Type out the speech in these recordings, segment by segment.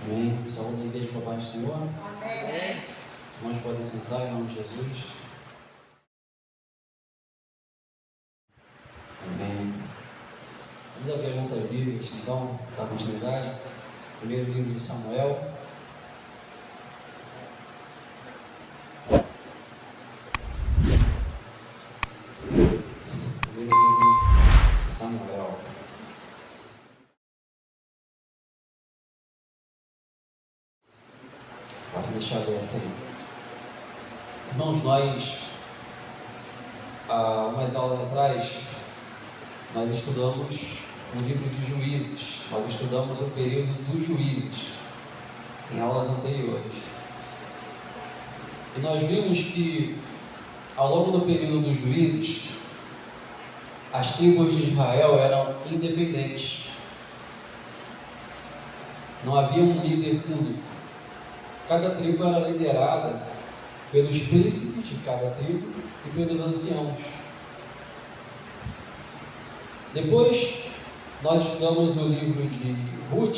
Amém. Saúde a igreja para baixo do Senhor. Amém. Os irmãos podem sentar em nome de Jesus. Amém. Vamos abrir as nossas Bíblias, então, da continuidade. Primeiro livro de Samuel. Primeiro livro de Samuel. Pode deixar aberto aí. Irmãos, nós, há umas aulas atrás, nós estudamos o livro de Juízes. Nós estudamos o período dos juízes, em aulas anteriores. E nós vimos que, ao longo do período dos juízes, as tribos de Israel eram independentes. Não havia um líder único. Cada tribo era liderada pelos príncipes de cada tribo e pelos anciãos. Depois, nós estudamos o livro de Ruth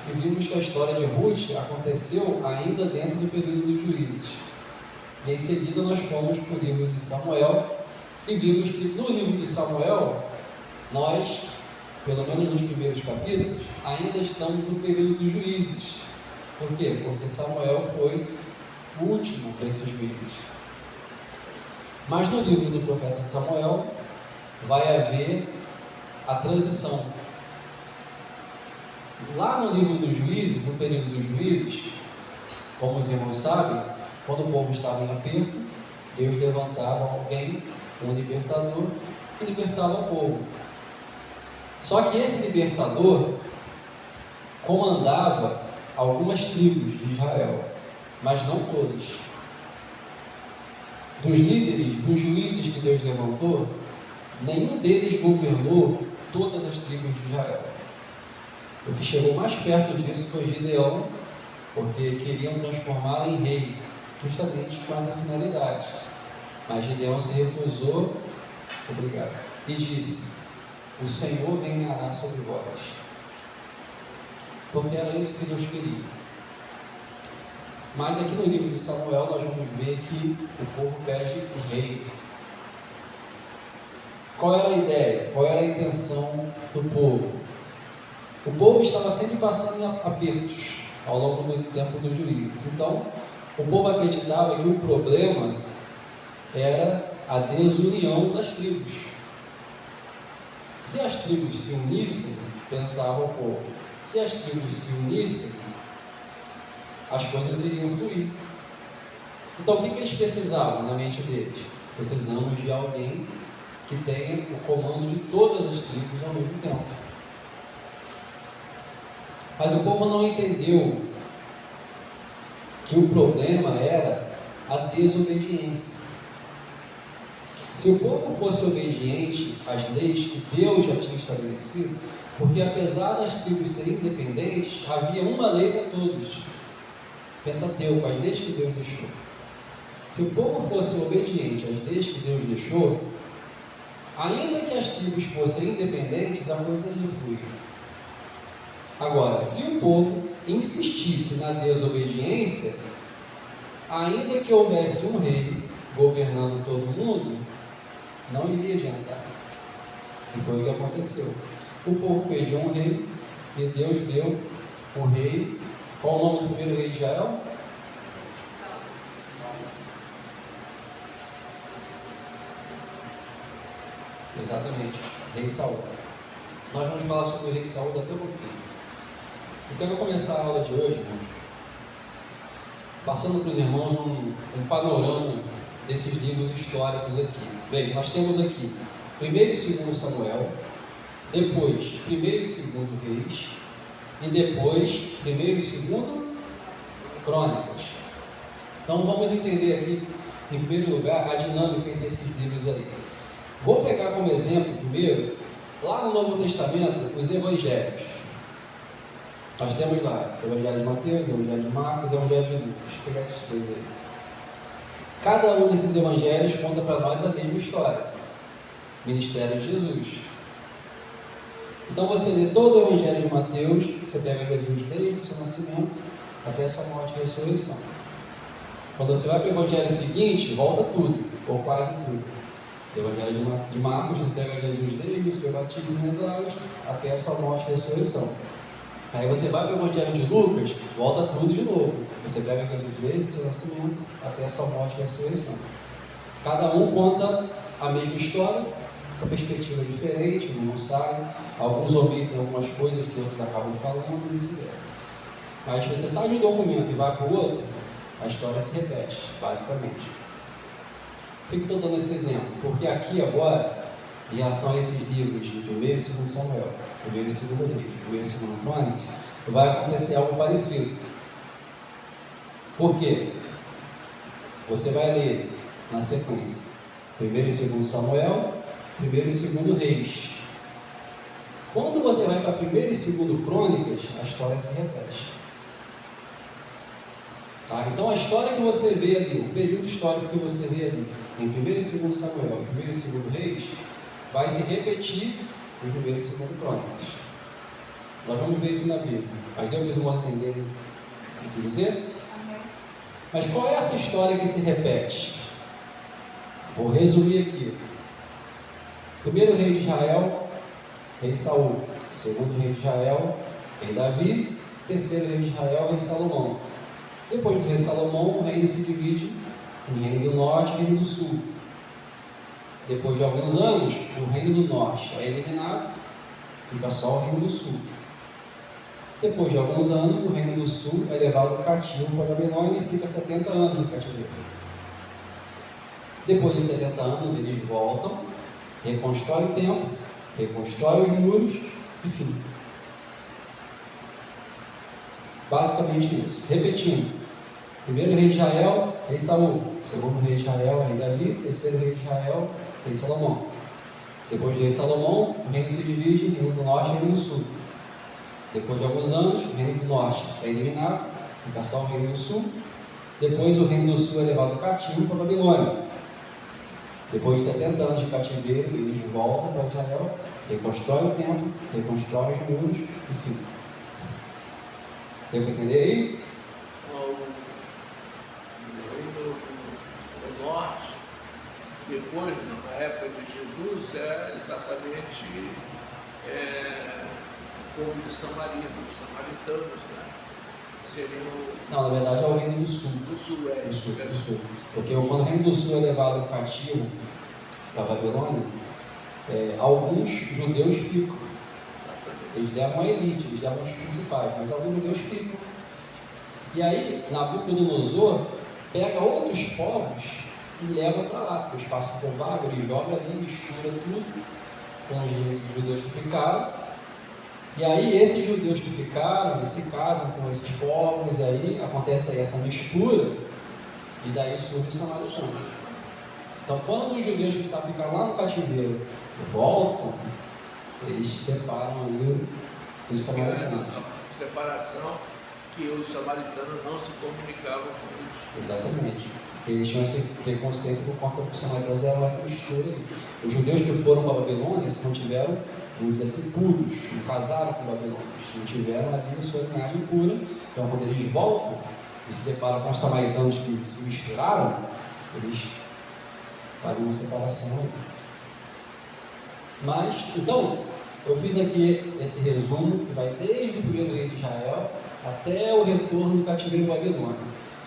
e vimos que a história de Ruth aconteceu ainda dentro do período dos juízes. E em seguida nós fomos para o livro de Samuel e vimos que no livro de Samuel, nós, pelo menos nos primeiros capítulos, ainda estamos no período dos juízes. Por quê? Porque Samuel foi o último desses juízes. Mas no livro do profeta Samuel vai haver a transição. Lá no livro dos juízes, no período dos juízes, como os irmãos sabem, quando o povo estava em aperto, Deus levantava alguém, um libertador, que libertava o povo. Só que esse libertador comandava algumas tribos de Israel, mas não todas. Dos líderes, dos juízes que Deus levantou, nenhum deles governou todas as tribos de Israel. O que chegou mais perto disso foi Gideão, porque queriam transformá-lo em rei, justamente com essa finalidade. Mas Gideão se recusou, e disse: o Senhor reinará sobre vós. Porque era isso que Deus queria. Mas aqui no livro de Samuel nós vamos ver que o povo pede o rei. Qual era a ideia? Qual era a intenção do povo? O povo estava sempre passando em apertos ao longo do tempo dos juízes. Então, o povo acreditava que o problema era a desunião das tribos. Se as tribos se unissem, pensava o povo, se as tribos se unissem, as coisas iriam fluir. Então, o que eles precisavam na mente deles? Precisamos de alguém que tenha o comando de todas as tribos ao mesmo tempo. Mas o povo não entendeu que o problema era a desobediência. Se o povo fosse obediente às leis que Deus já tinha estabelecido, porque apesar das tribos serem independentes, havia uma lei para todos, Pentateuco, as leis que Deus deixou. Se o povo fosse obediente às leis que Deus deixou, ainda que as tribos fossem independentes, a coisa ia fluir. Agora, se o povo insistisse na desobediência, ainda que houvesse um rei governando todo mundo, não iria adiantar. E foi o que aconteceu. O povo pediu um rei e Deus deu um rei. Qual o nome do primeiro rei de Israel? Exatamente, rei Saul. Nós vamos falar sobre o rei Saul daqui a pouquinho. Eu quero começar a aula de hoje, passando para os irmãos um panorama desses livros históricos aqui. Bem, nós temos aqui 1º e 2º Samuel, depois 1º e 2º Reis, e depois 1º e 2º Crônicas. Então vamos entender aqui, em primeiro lugar, a dinâmica entre esses livros aí. Vou pegar como exemplo primeiro, lá no Novo Testamento, os Evangelhos. Nós temos lá o Evangelho de Mateus, o Evangelho de Marcos e o Evangelho de Lucas. Vou pegar esses três aí. Cada um desses evangelhos conta para nós a mesma história. Ministério de Jesus. Então você lê todo o Evangelho de Mateus, você pega Jesus desde o seu nascimento, até a sua morte e ressurreição. Quando você vai para o evangelho seguinte, volta tudo, ou quase tudo. O evangelho de Marcos pega Jesus desde o seu batismo nas águas até a sua morte e ressurreição. Aí você vai para o evangelho de Lucas, volta tudo de novo. Você pega Jesus desde o seu nascimento até a sua morte e ressurreição. Cada um conta a mesma história, com perspectiva diferente, um não sai. Alguns omitem algumas coisas que outros acabam falando e vice-versa. Mas se você sai de um documento e vai para o outro, a história se repete, basicamente. Por que eu estou dando esse exemplo? Porque aqui agora, em relação a esses livros de 1º e 2º Samuel, 1º e 2º Reis, 1º e 2º Crônicas, vai acontecer algo parecido. Por quê? Você vai ler na sequência 1º e 2º Samuel, 1º e 2º Reis. Quando você vai para 1º e 2º Crônicas, a história se repete. Tá? Então a história que você vê ali, o período histórico que você vê ali, em 1º e 2º Samuel e 1º e 2º Reis, vai se repetir em 1º e 2º Crônicas. Nós vamos ver isso na Bíblia. Mas deu para os irmãos entenderem o que eu quis dizer? Mas qual é essa história que se repete? Vou resumir aqui. Primeiro rei de Israel, rei Saul. Segundo rei de Israel, rei Davi. Terceiro rei de Israel, rei Salomão. Depois do rei Salomão, o reino se divide em reino do norte e reino do sul. Depois de alguns anos, o reino do norte é eliminado, fica só o reino do sul. Depois de alguns anos, o reino do sul é levado cativo para a Babilônia e fica 70 anos no cativeiro. Depois de 70 anos, eles voltam, reconstroem o templo, reconstroem os muros e fim. Basicamente isso. Repetindo. Primeiro rei de Israel, rei Saul. Segundo rei de Israel, rei Davi. Terceiro rei de Israel, rei Salomão. Depois do rei Salomão, o reino se divide em reino do norte e reino do sul. Depois de alguns anos, o reino do norte é eliminado, fica só o reino do sul. Depois o reino do sul é levado cativo para a Babilônia. Depois de 70 anos de cativeiro, eles voltam para Israel, reconstroem o templo, reconstroem os muros, enfim. Deu para entender aí? O norte, depois, na época de Jesus, é exatamente o povo de Samaria, os samaritanos, né? Seriam... Não, na verdade é o reino do sul. Do sul, do sul. Porque quando o reino do sul é levado cativo para a Babilônia, alguns judeus ficam. Eles levam a elite, eles levam os principais, mas alguns judeus ficam. E aí, Nabucodonosor pega outros povos e leva para lá, porque o espaço ficou vago, ele joga ali, mistura tudo com os judeus que ficaram. E aí, esses judeus que ficaram, eles se casam com esses povos, e aí acontece aí essa mistura, e daí surge o samaritano. Então, quando os judeus que estão ficando lá no cativeiro voltam, eles separam aí os samaritanos. Separação que os samaritanos não se comunicavam com eles. Exatamente. Porque eles tinham esse preconceito por conta dos samaritanos, eram essa mistura aí. Os judeus que foram para a Babilônia se não tiveram, vamos dizer assim, puros, não casaram com babilônios, não tiveram ali a sua linhagem pura. Então, quando eles voltam e se deparam com os samaritanos que se misturaram, eles fazem uma separação aí. Mas, então, eu fiz aqui esse resumo que vai desde o primeiro rei de Israel até o retorno do cativeiro babilônico.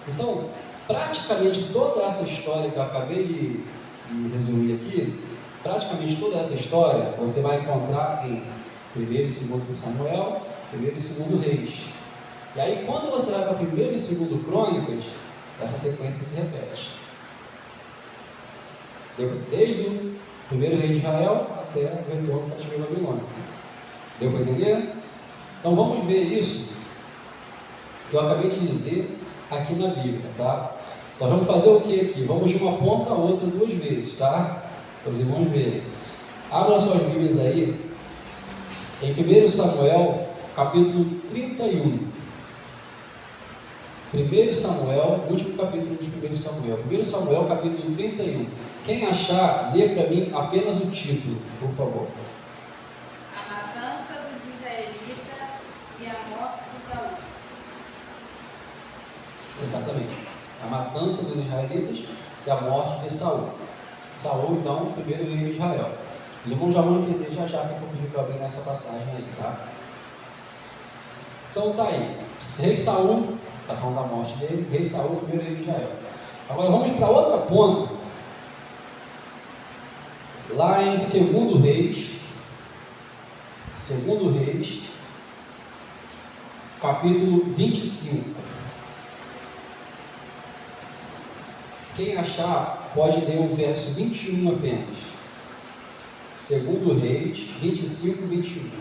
Então, praticamente toda essa história que eu acabei de resumir aqui, praticamente toda essa história você vai encontrar em 1º e 2º Samuel, 1º e 2º Reis. E aí, quando você vai para 1º e 2º Crônicas, essa sequência se repete. Desde o primeiro rei de Israel até o retorno do cativeiro babilônico. Deu para entender? Então vamos ver isso que eu acabei de dizer aqui na Bíblia, tá? Nós vamos fazer o que aqui? Vamos de uma ponta a outra 2 vezes, tá? Para os irmãos verem. Abram suas Bíblias aí em 1 Samuel, capítulo 31. 1 Samuel, último capítulo de 1 Samuel. 1 Samuel, capítulo 31. Quem achar, lê para mim apenas o título, por favor. A matança dos israelitas e a morte de Saul. Exatamente. A matança dos israelitas e a morte de Saul. Saul, então, o primeiro rei de Israel. Os irmãos já vão entender já que eu pedi para abrir nessa passagem aí, tá? Então tá aí. Rei Saul, está falando da morte dele, rei Saul, primeiro rei de Israel. Agora vamos para outra ponta. Lá em 2 Reis, capítulo 25. Quem achar, pode ler o verso 21 apenas. 2 Reis, 25 e 21.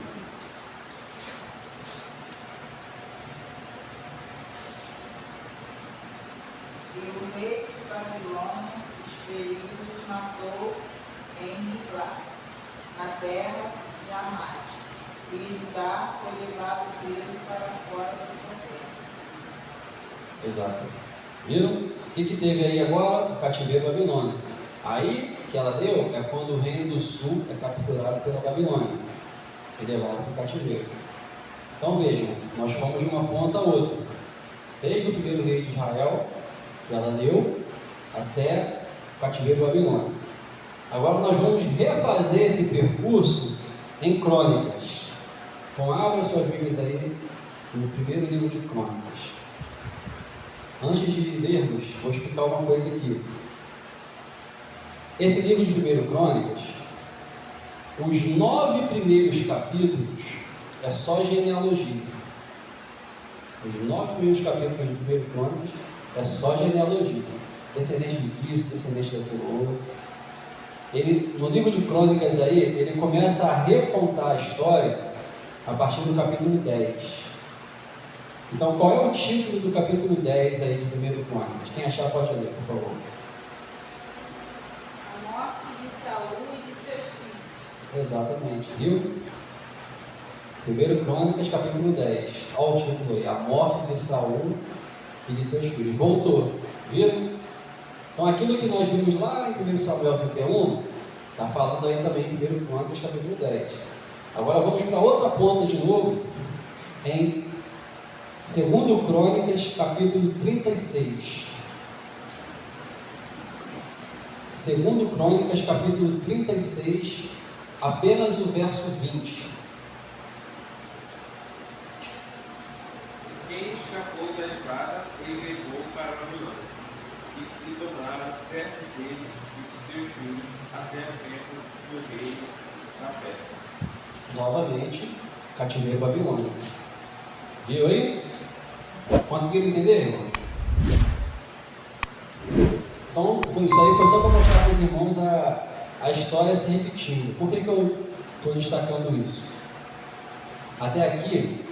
E o rei de Babilônia, expeliu os matou em Ribá, na terra de Amate, e Judá foi levado preso para fora da sua terra. Exato. Viram? O que teve aí agora? O cativeiro babilônico. Aí, que ela deu, é quando o reino do sul é capturado pela Babilônia e levado para o cativeiro. Então vejam, nós fomos de uma ponta a outra. Desde o primeiro rei de Israel, que ela deu, até o cativeiro babilônico. Agora nós vamos refazer esse percurso em Crônicas. Então abra suas Bíblias aí no primeiro livro de Crônicas. Antes de lermos, vou explicar uma coisa aqui. Esse livro de 1 Crônicas, os 9 primeiros capítulos é só genealogia. Os 9 primeiros capítulos de 1 Crônicas é só genealogia. Descendente de Cristo, descendente daquele outro. Ele, no livro de Crônicas aí, ele começa a recontar a história a partir do capítulo 10. Então, qual é o título do capítulo 10 aí de 1 Crônicas? Quem achar pode ler, por favor. A morte de Saul e de seus filhos. Exatamente, viu? 1 Crônicas, capítulo 10. Olha o título aí, a morte de Saul e de seus filhos. Voltou, viram? Então, aquilo que nós vimos lá em 1 Samuel 31, está falando aí também em 1 Crônicas, capítulo 10. Agora vamos para outra ponta de novo, em 2 Crônicas, capítulo 36. 2 Crônicas, capítulo 36, apenas o verso 20. Quem escapou da espada, ele levou para a Babilônia, e se tornaram certos deles e de seus filhos até o tempo do rei da Pérsia. Novamente, cativeiro babilônico. Viu aí? Conseguiram entender, irmão? Então, isso aí foi só para mostrar para os irmãos a história se repetindo. Por que eu estou destacando isso? Até aqui,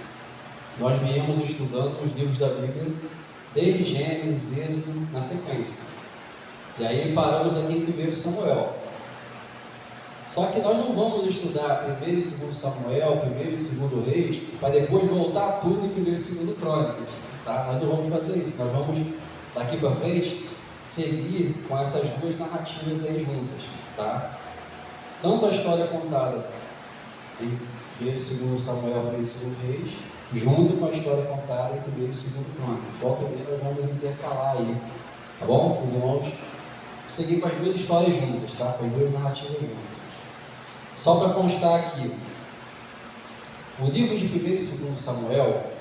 nós viemos estudando os livros da Bíblia, desde Gênesis, Êxodo, na sequência. E aí paramos aqui em 1 Samuel. Só que nós não vamos estudar 1 e 2 Samuel, 1 e 2 Reis, para depois voltar tudo em 1 e 2 Crônicas. Tá? Nós não vamos fazer isso. Nós vamos, daqui para frente, seguir com essas duas narrativas aí juntas. Tá? Tanto a história contada em 1 e 2 Samuel, 1 e 2 Reis, junto com a história contada em 1 e 2 Crônicas. Volta e meia nós vamos intercalar aí. Tá bom? Os irmãos, seguir com as duas histórias juntas, tá? Com as duas narrativas juntas. Só para constar aqui, o livro de 1 e 2 Samuel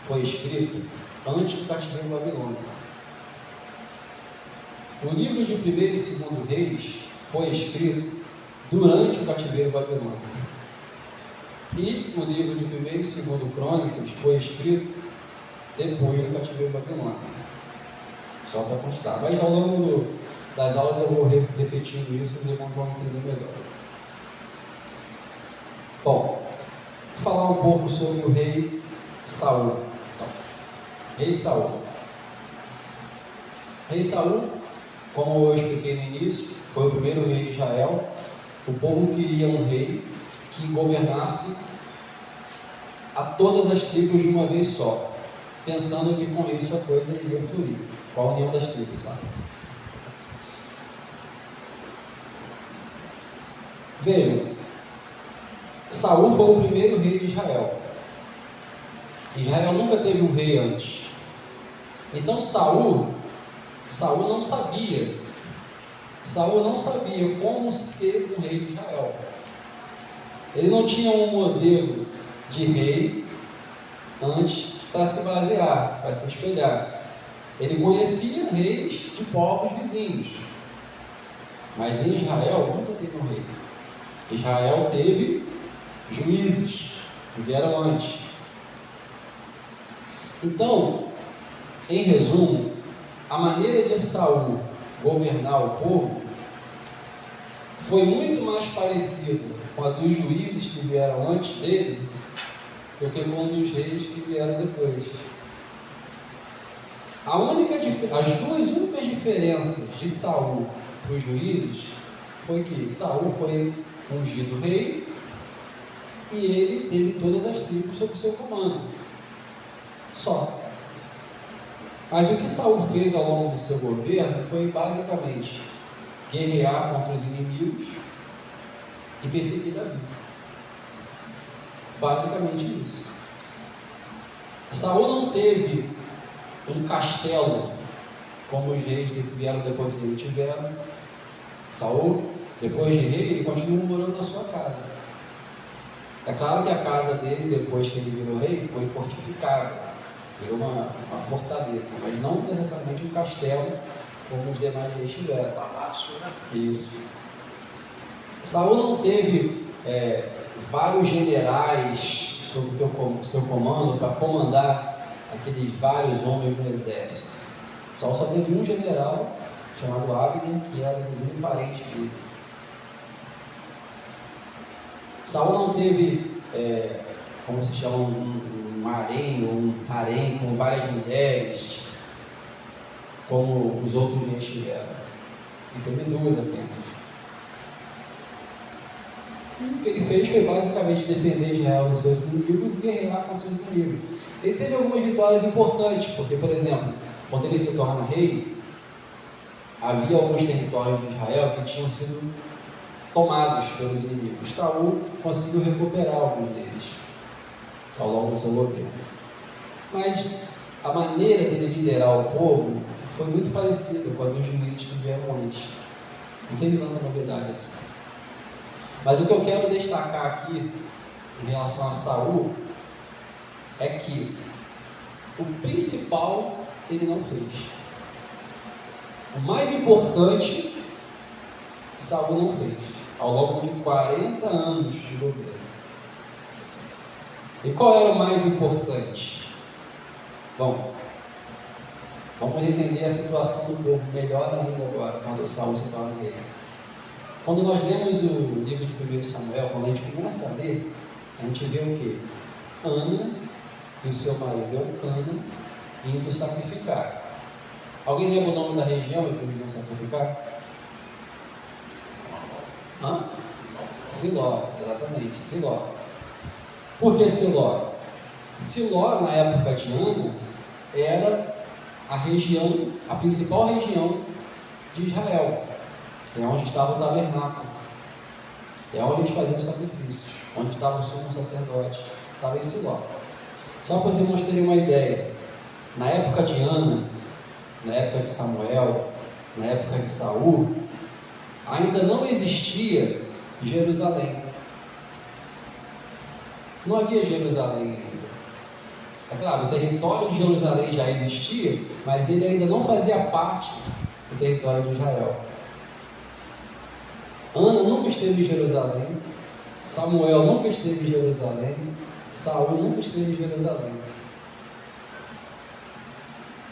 foi escrito antes do cativeiro babilônico. O livro de 1 e 2 Reis foi escrito durante o cativeiro babilônico. E o livro de 1 e 2 Crônicas foi escrito depois do cativeiro babilônico. Só para constar. Mas ao longo das aulas eu vou repetindo isso, os irmãos vão entender melhor. Bom, vou falar um pouco sobre o rei Saul. Então, rei Saul. Rei Saul, como eu expliquei no início, foi o primeiro rei de Israel. O povo queria um rei que governasse a todas as tribos de uma vez só, pensando que com isso a coisa iria fluir, com a união das tribos, sabe? Vejam, Saul foi o primeiro rei de Israel. Israel nunca teve um rei antes. Então Saul não sabia. Saul não sabia como ser um rei de Israel. Ele não tinha um modelo de rei antes para se basear, para se espelhar. Ele conhecia reis de povos vizinhos, mas em Israel nunca teve um rei. Israel teve juízes que vieram antes. Então, em resumo, a maneira de Saul governar o povo foi muito mais parecida com a dos juízes que vieram antes dele do que com a dos reis que vieram depois. As duas únicas diferenças de Saul para os juízes foi que Saul foi ungido rei e ele teve todas as tribos sob seu comando. Só. Mas o que Saul fez ao longo do seu governo foi basicamente guerrear contra os inimigos e perseguir Davi. Basicamente isso. Saul não teve um castelo como os reis que vieram depois dele tiveram. Saul, depois de rei, ele continuou morando na sua casa. É claro que a casa dele, depois que ele virou rei, foi fortificada, virou uma fortaleza, mas não necessariamente um castelo como os demais reis tiveram. Palácio, né? Isso. Saul não teve vários generais sob o seu comando para comandar aqueles vários homens no exército. Saul só teve um general chamado Abner, que era inclusive parente dele. Saul não teve, como se chama, um harém com várias mulheres, como os outros reis tiveram. E teve duas apenas. E o que ele fez foi basicamente defender Israel dos seus inimigos e guerrear com seus inimigos. Ele teve algumas vitórias importantes, porque, por exemplo, quando ele se torna rei, havia alguns territórios de Israel que tinham sido tomados pelos inimigos. Saul conseguiu recuperar alguns deles ao longo do seu governo. Mas a maneira dele liderar o povo foi muito parecida com a dos juízes que vieram antes. Não teve tanta novidade assim. Mas o que eu quero destacar aqui em relação a Saul é que o principal ele não fez. O mais importante Saul não fez ao longo de 40 anos de governo. E qual era o mais importante? Bom, vamos entender a situação do povo melhor ainda agora, quando Saul se torna rei. Quando nós lemos o livro de 1 Samuel, quando a gente começa a ler, a gente vê o quê? Ana e o seu marido Eucana indo sacrificar. Alguém lembra o nome da região em que eles iam sacrificar? Siló, exatamente, Siló. Por que Siló? Siló, na época de Ana, era a principal região de Israel. É onde estava o tabernáculo. É onde eles faziam os sacrifícios. Onde estava o sumo sacerdote. Estava em Siló. Só para vocês terem uma ideia. Na época de Ana, na época de Samuel, na época de Saul, ainda não existia Jerusalém. Não havia Jerusalém ainda. É claro, o território de Jerusalém já existia, mas ele ainda não fazia parte do território de Israel. Ana nunca esteve em Jerusalém, Samuel nunca esteve em Jerusalém, Saul nunca esteve em Jerusalém.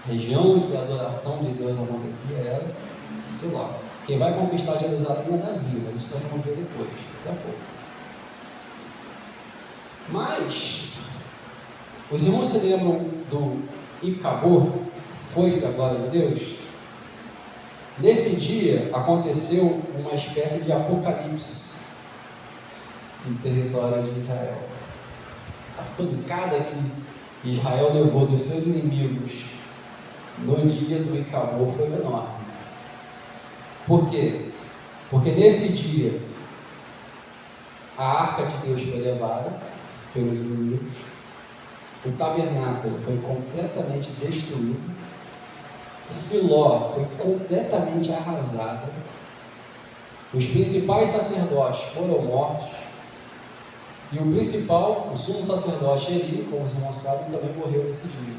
A região em que a adoração de Deus acontecia era Siló. Quem vai conquistar Jerusalém é Davi, mas isso nós vamos ver depois, daqui a pouco. Mas, os irmãos se lembram do Icabor, foi-se a glória de Deus? Nesse dia aconteceu uma espécie de apocalipse no território de Israel. A pancada que Israel levou dos seus inimigos no dia do Icabor foi enorme. Por quê? Porque nesse dia a arca de Deus foi levada pelos inimigos, o tabernáculo foi completamente destruído Siló foi completamente arrasada, os principais sacerdotes foram mortos, e o principal, o sumo sacerdote Eli, como os irmãos sabem, também morreu nesse dia.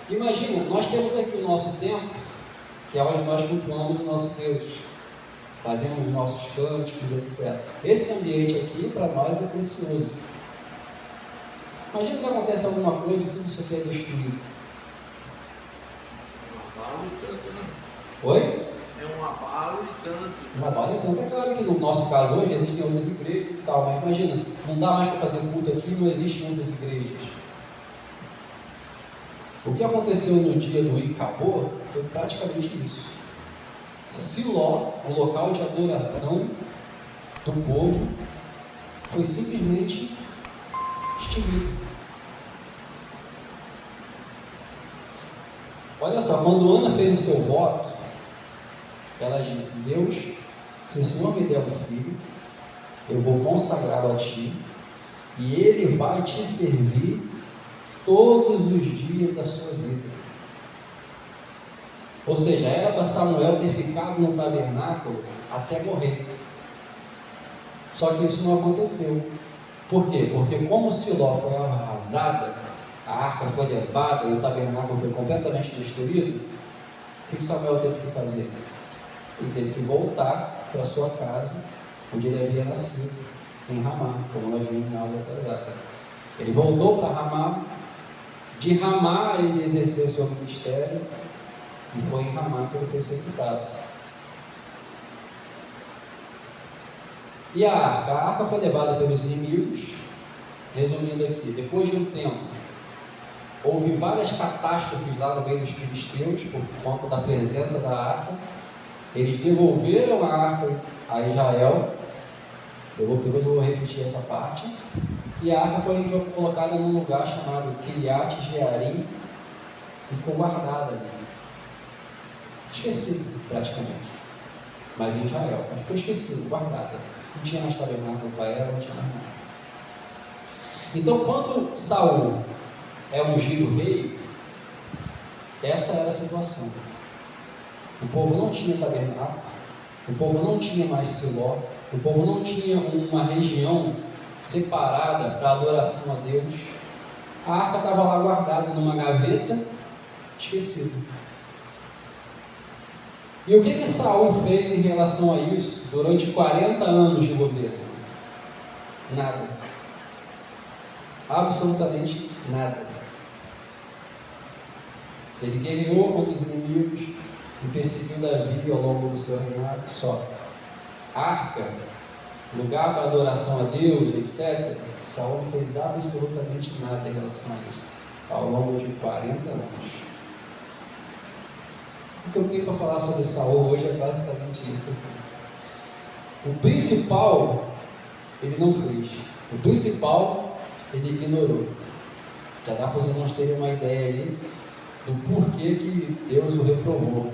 Imagina, nós temos aqui o nosso templo, que é onde nós cultuamos o nosso Deus, fazemos os nossos cânticos, etc. Esse ambiente aqui, para nós, é precioso. Imagina que acontece alguma coisa e tudo isso aqui é destruído. Um abalo e tanto, né? Oi? É um abalo e tanto. Um abalo e tanto. É claro que no nosso caso hoje existem outras igrejas e tal, mas imagina, não dá mais para fazer culto aqui, não existem outras igrejas. O que aconteceu no dia do Icabô foi praticamente isso. Siló, o local de adoração do povo, foi simplesmente extinguido. Olha só, quando Ana fez o seu voto, ela disse: Deus, se o Senhor me der um filho, eu vou consagrá-lo a Ti, e ele vai te servir todos os dias da sua vida. Ou seja, era para Samuel ter ficado no tabernáculo até morrer. Só que isso não aconteceu. Por quê? Porque como Siló foi arrasada, a arca foi levada e o tabernáculo foi completamente destruído, o que Samuel teve que fazer? Ele teve que voltar para sua casa, onde ele havia nascido, em Ramá, como nós vimos na aula atrasada. Ele voltou para Ramá. De Ramá ele exerceu o seu ministério, e foi em Ramá que ele foi sepultado. E a arca foi levada pelos inimigos. Resumindo aqui, depois de um tempo, houve várias catástrofes lá no meio dos filisteus, por conta da presença da arca. Eles devolveram a arca a Israel. Depois eu vou repetir essa parte. E a arca foi colocada num lugar chamado Kiriat Jearim e ficou guardada ali. Esquecido, praticamente. Mas em Israel. Mas ficou esquecido, guardada. Não tinha mais tabernáculo para ela, não tinha mais nada. Então, quando Saul é ungido rei, essa era a situação. O povo não tinha tabernáculo, o povo não tinha mais Siló, o povo não tinha uma região separada para adoração a Deus. A arca estava lá guardada numa gaveta, esquecida. E o que Saul fez em relação a isso durante 40 anos de governo? Nada. Absolutamente nada. Ele guerreou contra os inimigos e perseguiu Davi ao longo do seu reinado, só. Arca, lugar para adoração a Deus, etc. Saul não fez absolutamente nada em relação a isso, ao longo de 40 anos. O que eu tenho para falar sobre Saul hoje é basicamente isso. O principal, ele não fez. O principal, ele ignorou. Já dá para os irmãos terem uma ideia aí do porquê que Deus o reprovou.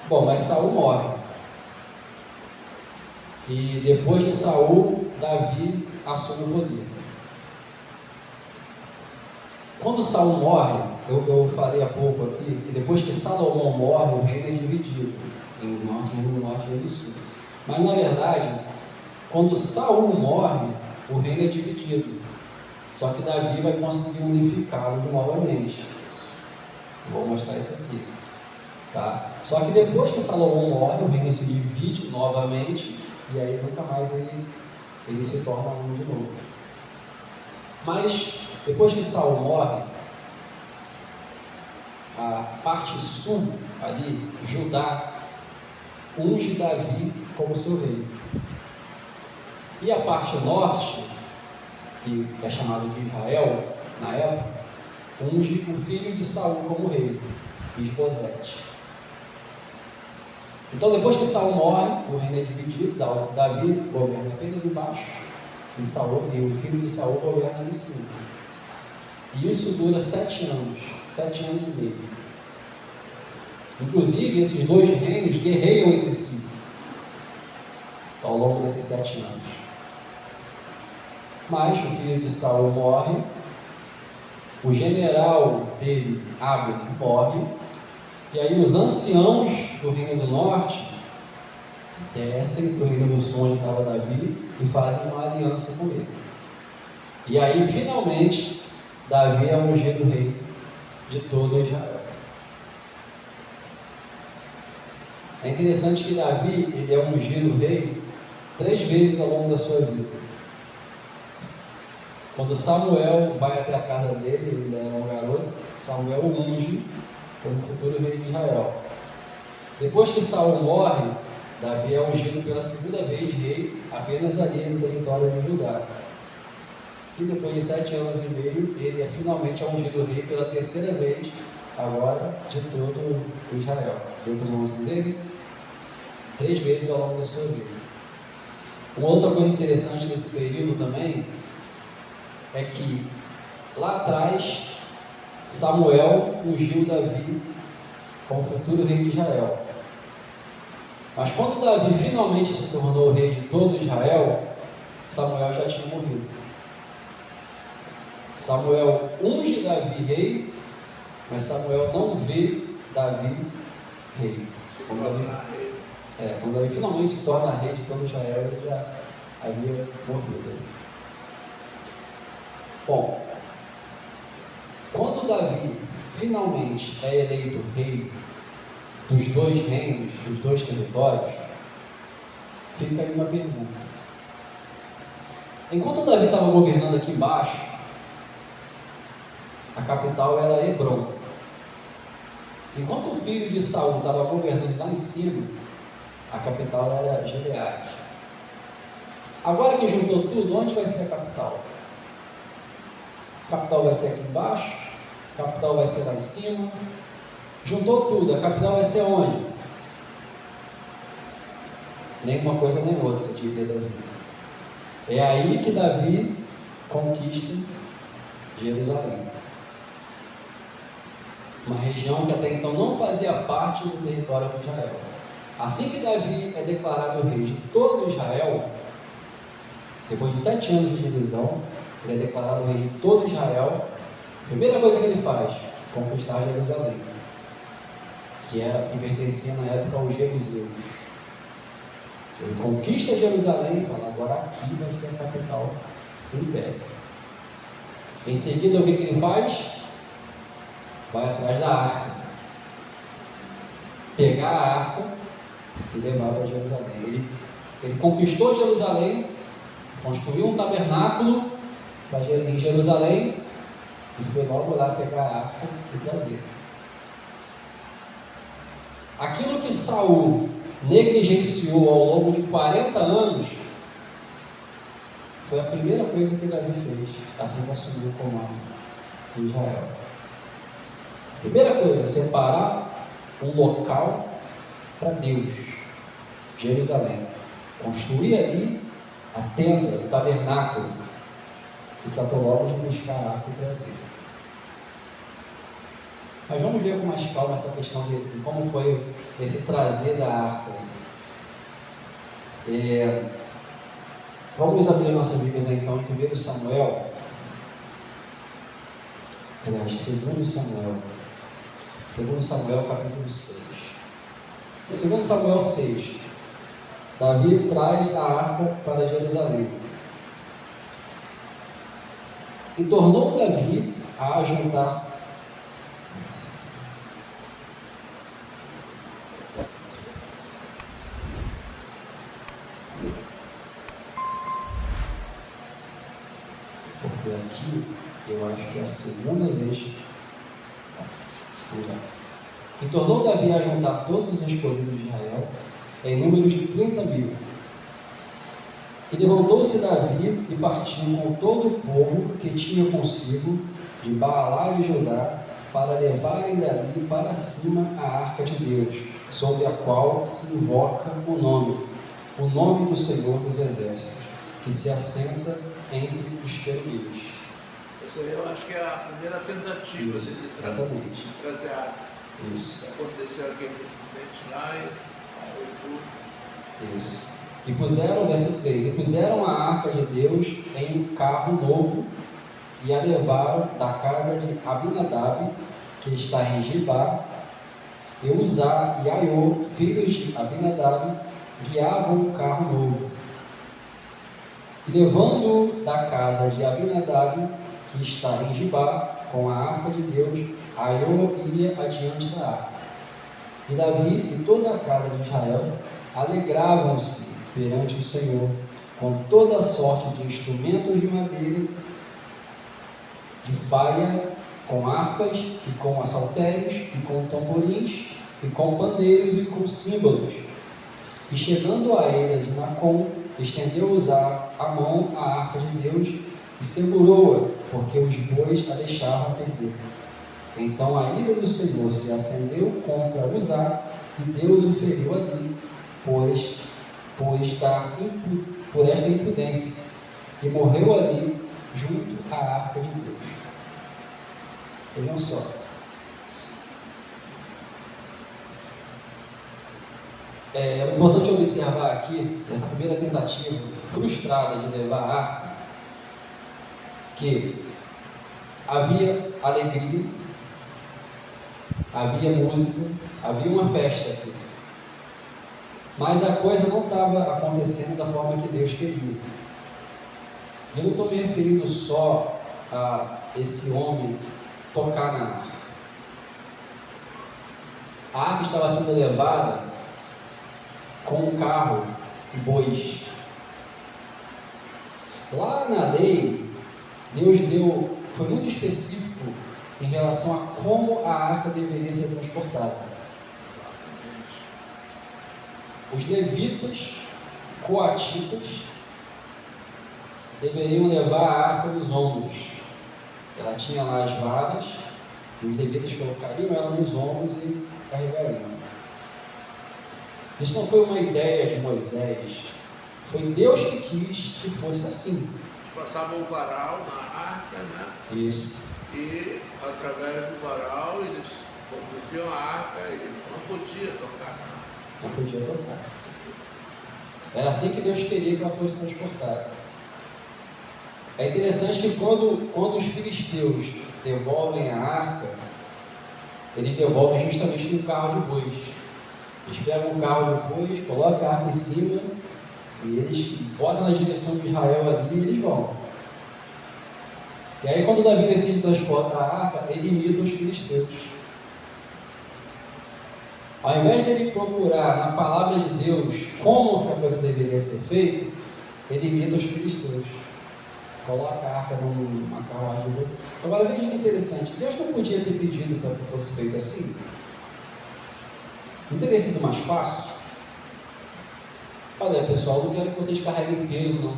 Bom, mas Saul morre. E depois de Saul, Davi assume o poder. Quando Saul morre, eu falei há pouco aqui, que depois que Salomão morre, o reino é dividido em norte e sul. Mas na verdade, quando Saul morre, o reino é dividido. Só que Davi vai conseguir unificá-lo novamente. Vou mostrar isso aqui. Tá? Só que depois que Salomão morre, o reino se divide novamente, e aí nunca mais ele se torna um de novo. Mas depois que Saul morre, a parte sul ali, Judá, unge Davi como seu rei. E a parte norte, que é chamado de Israel, na época, unge o filho de Saul como rei, Isbosete. Então, depois que Saul morre, o reino é dividido, Davi governa apenas embaixo, e o filho de Saul governa ali em cima. E isso dura 7 anos, 7 anos e meio. Inclusive, esses dois reinos guerreiam entre si ao longo desses 7 anos. Mas o filho de Saul morre o general dele, Abner, morre, e aí os anciãos do Reino do Norte descem para o Reino do Sul, onde estava Davi, e fazem uma aliança com ele. E aí, finalmente, Davi é ungido rei de todo Israel. É interessante que Davi, ele é ungido rei 3 vezes ao longo da sua vida. Quando Samuel vai até a casa dele, ele ainda era um garoto, Samuel o unge como futuro rei de Israel. Depois que Saul morre, Davi é ungido pela segunda vez rei, apenas ali no território de Judá. E depois de 7 anos e meio, ele é finalmente ungido rei pela terceira vez, agora de todo o Israel. Deu para os irmãos entenderem? 3 vezes ao longo da sua vida. Uma outra coisa interessante nesse período também é que lá atrás Samuel ungiu Davi como futuro rei de Israel. Mas quando Davi finalmente se tornou rei de todo Israel, Samuel já tinha morrido. Samuel unge Davi rei, mas Samuel não vê Davi rei. Quando Davi finalmente se torna rei de todo Israel, ele já havia morrido. Bom, quando Davi finalmente é eleito rei dos 2 reinos, dos 2 territórios, fica aí uma pergunta. Enquanto Davi estava governando aqui embaixo, a capital era Hebrom. Enquanto o filho de Saul estava governando lá em cima, a capital era Gileade. Agora que juntou tudo, onde vai ser a capital? A capital vai ser aqui embaixo? A capital vai ser lá em cima? Juntou tudo, a capital vai ser onde? Nem uma coisa nem outra, diria Davi. É aí que Davi conquista Jerusalém. Uma região que até então não fazia parte do território de Israel. Assim que Davi é declarado rei de todo Israel, depois de 7 anos de divisão, ele é declarado rei de todo Israel. A primeira coisa que ele faz, conquistar Jerusalém, que pertencia na época aos jebuseus. Ele conquista Jerusalém e fala, agora aqui vai ser a capital do império. Em seguida, o que ele faz? Vai atrás da arca, pegar a arca e levar para Jerusalém. Ele conquistou Jerusalém, construiu um tabernáculo em Jerusalém e foi logo lá pegar a arca e trazer. Aquilo que Saul negligenciou ao longo de 40 anos foi a primeira coisa que Davi fez assim que assumiu o comando de Israel. Primeira coisa, separar um local para Deus, Jerusalém. Construir ali a tenda, o tabernáculo, e tratou logo de buscar a arca e trazer. Mas vamos ver com mais calma essa questão de como foi esse trazer da arca. Vamos abrir nossas Bíblias então em 1 Samuel, aliás, 2 Samuel. 2 Samuel capítulo 6. 2 Samuel 6. Davi traz a arca para Jerusalém. E tornou Davi a ajuntar porque aqui eu acho que é a segunda vez. E tornou Davi a juntar todos os escolhidos de Israel em número de 30.000. E levantou-se Davi e partiu com todo o povo que tinha consigo de Baalá e Judá para levarem dali para cima a arca de Deus, sobre a qual se invoca o nome do Senhor dos Exércitos, que se assenta entre os querubins. Essa aí eu acho que é a primeira tentativa de trazer a arca. Isso. Aconteceu aquele incidente lá e Isso. E puseram, verso 3, e puseram a arca de Deus em um carro novo e a levaram da casa de Abinadab, que está em Gibá, e Uzá e Aiô, filhos de Abinadab, guiavam um carro novo. E levando da casa de Abinadab, que está em Gibá, com a arca de Deus, Aiô ia adiante da arca. E Davi e toda a casa de Israel alegravam-se perante o Senhor, com toda sorte de instrumentos de madeira, de faia, com harpas, e com saltérios, e com tamborins, e com pandeiros, e com símbolos. E chegando à eira de Nacon, estendeu Uzá a mão à arca de Deus, e segurou-a, porque os bois a deixavam perder. Então a ira do Senhor se acendeu contra Uzá, e Deus o feriu ali, por esta imprudência, e morreu ali, junto à arca de Deus. Vejam só. É importante observar aqui, nessa primeira tentativa frustrada de levar a arca, que havia alegria, havia música, havia uma festa aqui. Mas a coisa não estava acontecendo da forma que Deus queria. Eu não estou me referindo só a esse homem tocar na arca. A arca estava sendo levada com um carro e bois. Lá na lei, Deus foi muito específico em relação a como a arca deveria ser transportada. Os levitas, coatitas, deveriam levar a arca nos ombros. Ela tinha lá as varas, e os levitas colocariam ela nos ombros e carregariam. Isso não foi uma ideia de Moisés, foi Deus que quis que fosse assim. Eles passavam o varal na arca, né? Isso. E através do varal eles conduziam a arca e não podia tocar. Não podia tocar. Era assim que Deus queria que ela fosse transportada. É interessante que quando os filisteus devolvem a arca, eles devolvem justamente no carro de bois. Eles pegam o carro de bois, colocam a arca em cima e eles botam na direção de Israel ali e eles vão. E aí quando Davi decide transportar a arca, ele imita os filisteus. Ao invés dele procurar na palavra de Deus como que a coisa deveria ser feita, ele imita os filisteus. Coloca a arca numa carruagem. Agora veja que interessante, Deus não podia ter pedido para que fosse feito assim? Não teria sido mais fácil? Olha pessoal, não quero que vocês carreguem peso não.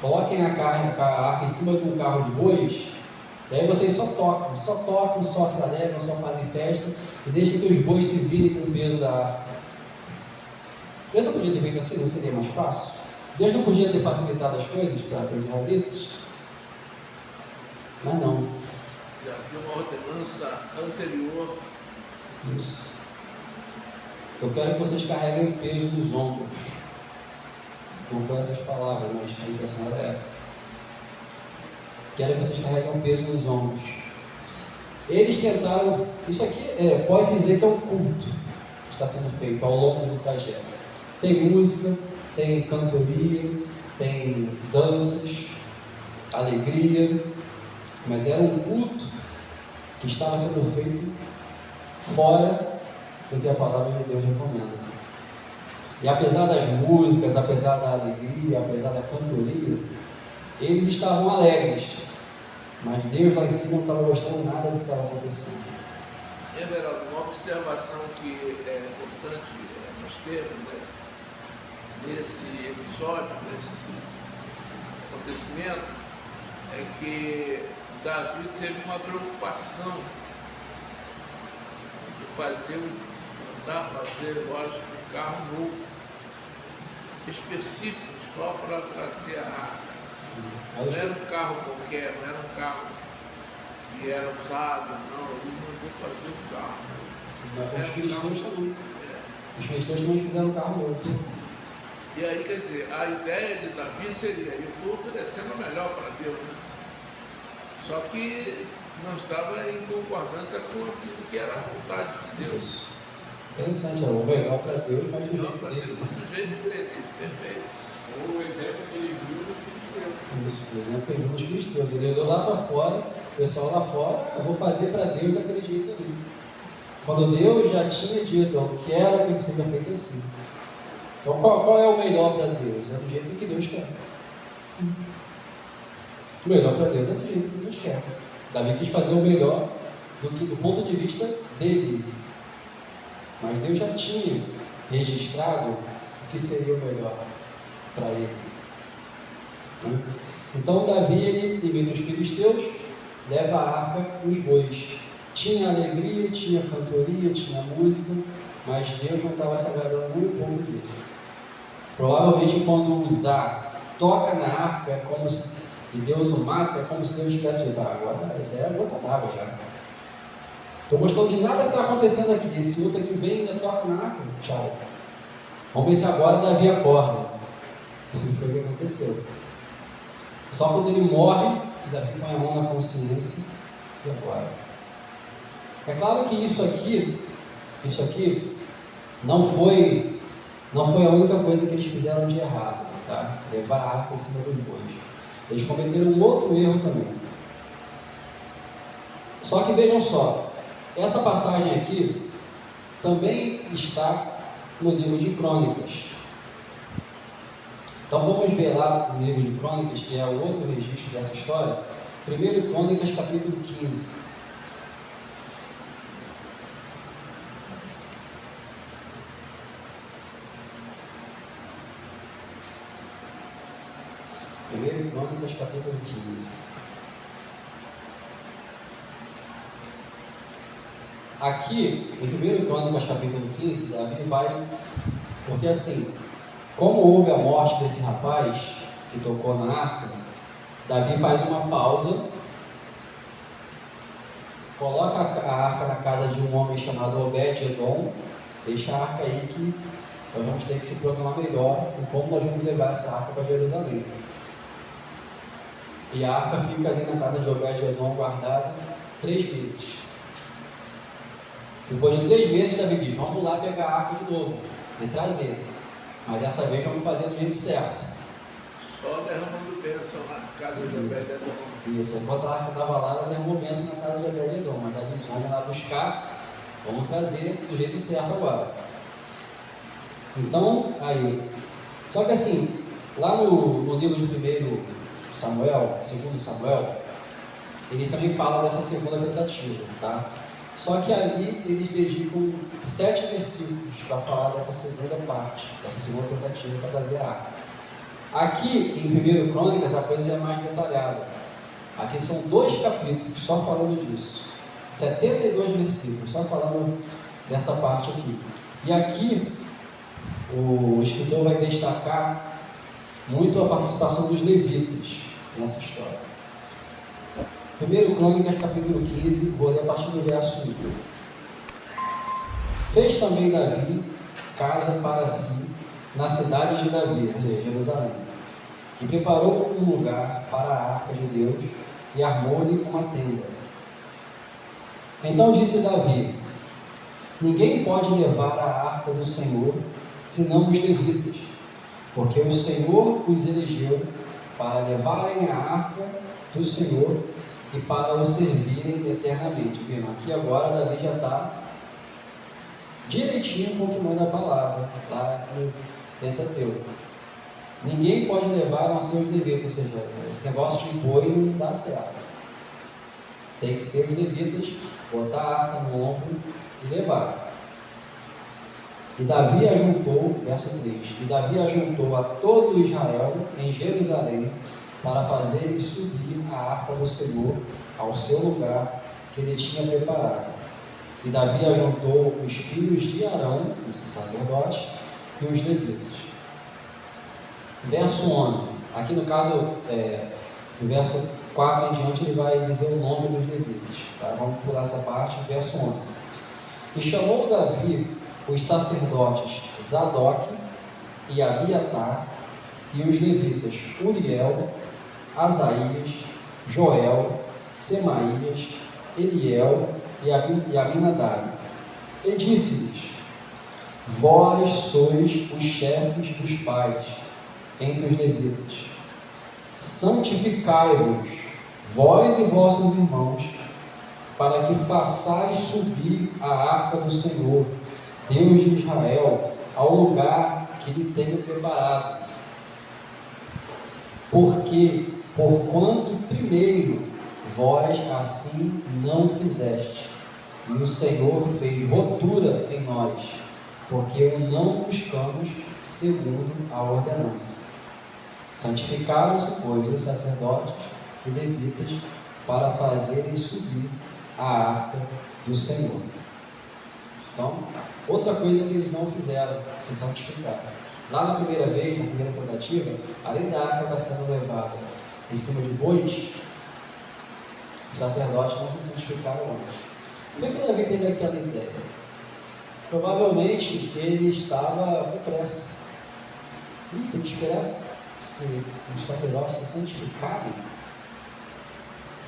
Coloquem a arca em cima de um carro de bois, e aí vocês só tocam, só se alegram, só fazem festa, e deixem que os bois se virem com o peso da arca. Deus não podia ter feito assim, não seria mais fácil? Deus não podia ter facilitado as coisas para os israelitas? Mas não. Já havia uma ordenança anterior. Isso. Eu quero que vocês carreguem o peso dos ombros. Não foi essas palavras, mas a intenção era essa. Quero que vocês carreguem o peso nos ombros. Eles tentaram. Isso aqui pode dizer que é um culto que está sendo feito ao longo do trajeto. Tem música, tem cantoria, tem danças, alegria, mas era um culto que estava sendo feito fora do que a palavra de Deus recomenda. E apesar das músicas, apesar da alegria, apesar da cantoria, eles estavam alegres, mas Deus lá em cima não estava gostando nada do que estava acontecendo. Everaldo, uma observação que é importante nós termos nesse episódio, nesse acontecimento, é que Davi teve uma preocupação de fazer, lógico, um carro novo, específico, só para trazer a arca. Não era um carro qualquer, não era um carro que era usado, não, ele mandou fazer um carro. Os filisteus também. Os filisteus também fizeram um carro novo. E aí, quer dizer, a ideia de Davi seria: eu estou oferecendo o melhor para Deus, né? Só que não estava em concordância com aquilo que era a vontade de Deus. Interessante, é o melhor para Deus, mas do Não jeito para dele. Deus, do jeito dele, perfeito. O exemplo que ele viu nos filisteus. Isso, por exemplo, ele viu nos filisteus. Ele olhou lá para fora, o pessoal lá fora, eu vou fazer para Deus daquele jeito ali. Quando Deus já tinha dito, eu quero que seja feito assim. Então qual é o melhor para Deus? É do jeito que Deus quer. O melhor para Deus é do jeito que Deus quer. Davi quis fazer o melhor do ponto de vista dele. Mas Deus já tinha registrado o que seria o melhor para ele. Então Davi, ele imita os filisteus, leva a arca e os bois. Tinha alegria, tinha cantoria, tinha música, mas Deus não estava se agradando nem um pouco dele. Provavelmente quando Uzá toca na arca, é como se, e Deus o mata, é como se Deus tivesse dito, agora isso é a gota d'água já. Estou gostando de nada que está acontecendo aqui. Esse outro aqui vem e ainda toca na arca. Tchau. Vamos ver se agora Davi acorda. Isso foi o que aconteceu. Só quando ele morre, que Davi põe a mão na consciência e agora. É claro que isso aqui não foi a única coisa que eles fizeram de errado, tá? Levar a arca em cima dos bois. Eles cometeram um outro erro também. Só que vejam só, essa passagem aqui também está no livro de Crônicas. Então vamos ver lá no livro de Crônicas, que é o outro registro dessa história. 1 Crônicas, capítulo 15. Crônicas, capítulo 15. Aqui, em 1 Crônicas, capítulo 15, Davi vai, porque assim, como houve a morte desse rapaz que tocou na arca, Davi faz uma pausa, coloca a arca na casa de um homem chamado Obed-Edom, deixa a arca aí que nós vamos ter que se programar melhor em como nós vamos levar essa arca para Jerusalém. E a arca fica ali na casa de Obed-Edom guardada 3 meses. Depois de 3 meses, Davi diz, vamos lá pegar a arca de novo e trazer. Mas dessa vez vamos fazer do jeito certo. Só derramando bênção na casa de Obed-Edom. Isso, enquanto a arca estava lá, ela derramou bênção na casa de Obed-Edom. Mas Davi disse, vamos lá buscar, vamos trazer do jeito certo agora. Então, aí. Só que assim, lá no livro de 2 Samuel, eles também falam dessa segunda tentativa, tá? Só que ali eles dedicam 7 versículos para falar dessa segunda parte, dessa segunda tentativa para trazer a arca. Aqui em 1 Crônicas a coisa já é mais detalhada. Aqui são 2 capítulos só falando disso, 72 versículos só falando dessa parte aqui. E aqui o escritor vai destacar muito a participação dos levitas nessa história. 1 Crônicas, capítulo 15, vou ler a partir do verso 1. Fez também Davi casa para si na cidade de Davi, ou seja, Jerusalém, e preparou um lugar para a arca de Deus e armou-lhe uma tenda. Então disse Davi, ninguém pode levar a arca do Senhor senão os levitas, porque o Senhor os elegeu para levarem a arca do Senhor e para o servirem eternamente. Bem, aqui agora Davi já está direitinho com o que manda a palavra, lá no Pentateuco. Ninguém pode levar a seus levitas, ou seja, esse negócio de boi não dá certo. Tem que ser os levitas, botar a arca no ombro e levar. E Davi ajuntou, verso 3, e Davi ajuntou a todo Israel em Jerusalém para fazer subir a arca do Senhor ao seu lugar que ele tinha preparado. E Davi ajuntou os filhos de Arão, os sacerdotes, e os levitas. Verso 11, aqui no caso, do verso 4 em diante, ele vai dizer o nome dos levitas. Tá? Vamos pular essa parte, verso 11. E chamou Davi os sacerdotes Zadok e Abiatar e os levitas Uriel, Asaías, Joel, Semaías, Eliel e Aminadab. E disse-lhes: Vós sois os chefes dos pais entre os levitas. Santificai-vos, vós e vossos irmãos, para que façais subir a arca do Senhor, Deus de Israel, ao lugar que lhe tenho preparado. Porque, porquanto primeiro vós assim não fizeste, e o Senhor fez rotura em nós, porque o não buscamos segundo a ordenança. Santificaram-se, pois, os sacerdotes e levitas para fazerem subir a arca do Senhor. Então, outra coisa que eles não fizeram, se santificaram. Lá na primeira vez, na primeira tentativa, além da arca estar sendo levada em cima de bois, os sacerdotes não se santificaram antes. Por que Davi teve aquela ideia? Provavelmente ele estava com pressa. Tem que esperar os sacerdotes se santificarem.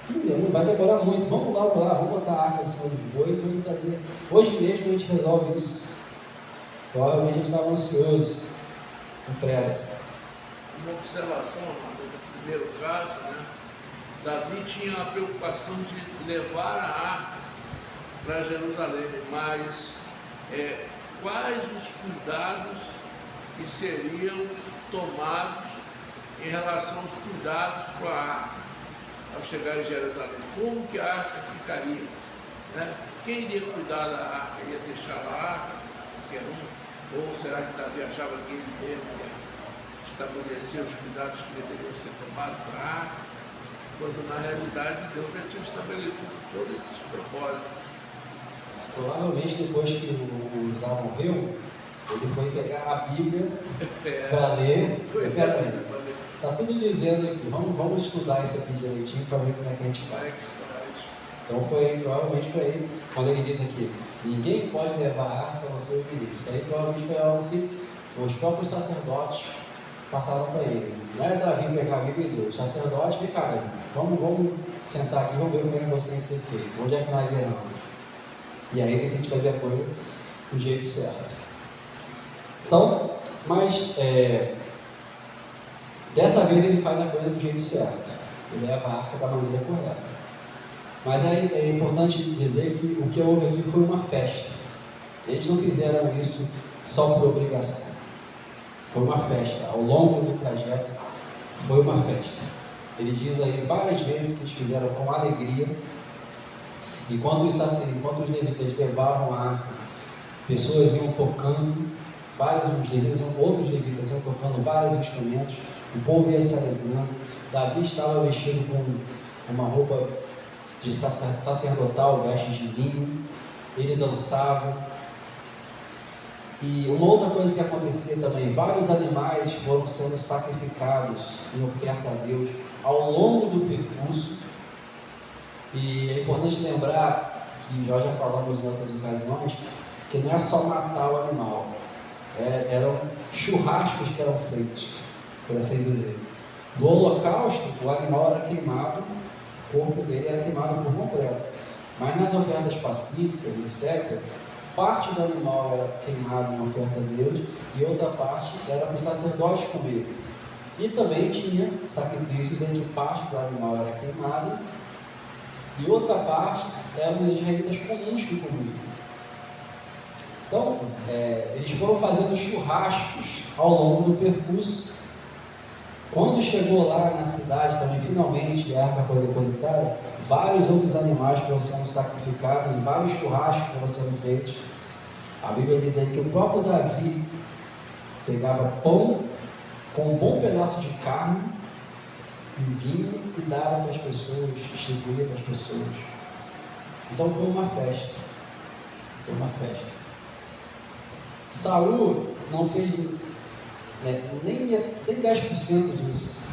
Não vai demorar muito. Vamos lá, vamos botar a arca em cima dos bois, vamos trazer. Hoje mesmo a gente resolve isso. Provavelmente a gente estava ansioso, com pressa. Uma observação no primeiro caso, né? Davi tinha a preocupação de levar a arca para Jerusalém, mas quais os cuidados que seriam tomados em relação aos cuidados com a arca ao chegar em Jerusalém? Como que a arca ficaria? Né? Quem iria cuidar da arca? Ia deixar a arca? Ou será que Davi achava que ele mesmo ia estabelecer os cuidados que deveriam ser tomados para a arca? Quando na realidade Deus já tinha estabelecido todos esses propósitos. Mas, provavelmente depois que o Uzá morreu, ele foi pegar a Bíblia para ler. Está tudo dizendo aqui, vamos estudar isso aqui direitinho para ver como é que a gente faz. Então provavelmente foi aí, quando ele diz aqui, ninguém pode levar a arca ao seu querido. Isso aí provavelmente foi algo que os próprios sacerdotes passaram para ele. Não era Davi pegar a Bíblia e ler. Os sacerdotes ficaram, vamos sentar aqui, vamos ver como é que a coisa tem que ser feita. Onde é que nós erramos? E aí a gente fazer a coisa do jeito certo. Então, mas dessa vez ele faz a coisa do jeito certo. Ele leva a arca da maneira correta. Mas é importante dizer que o que houve aqui foi uma festa. Eles não fizeram isso só por obrigação. Foi uma festa. Ao longo do trajeto, foi uma festa. Ele diz aí várias vezes que eles fizeram com alegria. E quando os levitas levavam a arca, pessoas iam tocando, outros levitas iam tocando vários instrumentos, o povo ia se alegrando. Davi estava vestido com uma roupa de sacerdotal, vestes de linho, ele dançava. E uma outra coisa que acontecia também, vários animais foram sendo sacrificados em oferta a Deus ao longo do percurso. E é importante lembrar que já falamos em outras ocasiões, que não é só matar o animal, eram churrascos que eram feitos, por assim dizer. No holocausto, o animal era queimado, o corpo dele era queimado por completo. Mas nas ofertas pacíficas, etc., parte do animal era queimado em oferta a Deus e outra parte era para os sacerdotes comer. E também tinha sacrifícios em que parte do animal era queimada e outra parte eram os israelitas comuns que comiam. Então, eles foram fazendo churrascos ao longo do percurso. Quando chegou lá na cidade também, finalmente a arca foi depositada, vários outros animais foram sendo sacrificados, e vários churrascos foram sendo feitos. A Bíblia diz aí que o próprio Davi pegava pão com um bom pedaço de carne e vinho e dava para as pessoas, distribuía para as pessoas. Então foi uma festa. Foi uma festa. Saul não fez nem 10% disso.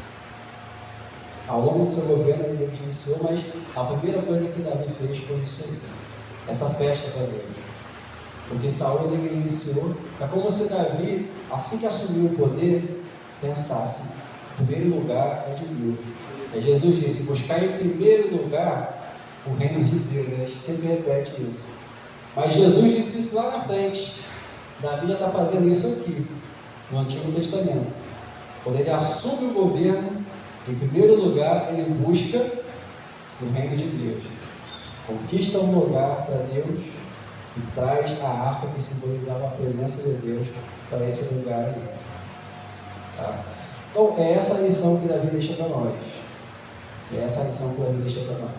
Ao longo do seu governo ele negligenciou, mas a primeira coisa que Davi fez foi isso aí, essa festa para Deus. Porque Saul negligenciou. É como se Davi, assim que assumiu o poder, pensasse: O primeiro lugar é de Deus. Jesus disse: buscar em primeiro lugar o reino de Deus. A gente sempre repete isso. Mas Jesus disse isso lá na frente. Davi já está fazendo isso aqui, no Antigo Testamento. Quando ele assume o governo, em primeiro lugar, ele busca o reino de Deus. Conquista um lugar para Deus e traz a arca que simbolizava a presença de Deus para esse lugar aí. Tá? Então, é essa a lição que Davi deixa para nós. É essa a lição que Davi deixa para nós.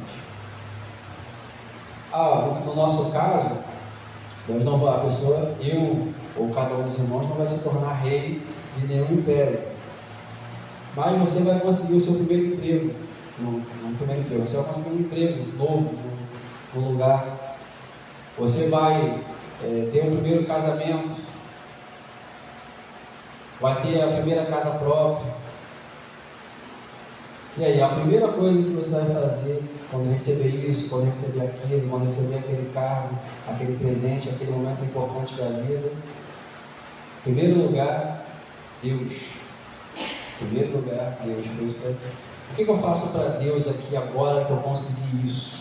No nosso caso, nós não a pessoa, eu ou cada um dos irmãos, não vai se tornar rei de nenhum império. Mas você vai conseguir o seu primeiro emprego. Você vai conseguir um emprego novo no lugar. Você vai ter o primeiro casamento. Vai ter a primeira casa própria. E aí, a primeira coisa que você vai fazer quando receber isso, quando receber aquilo, quando receber aquele cargo, aquele presente, aquele momento importante da vida, em primeiro lugar, Deus. Em primeiro lugar, Deus. O que eu faço para Deus aqui agora que eu consegui isso?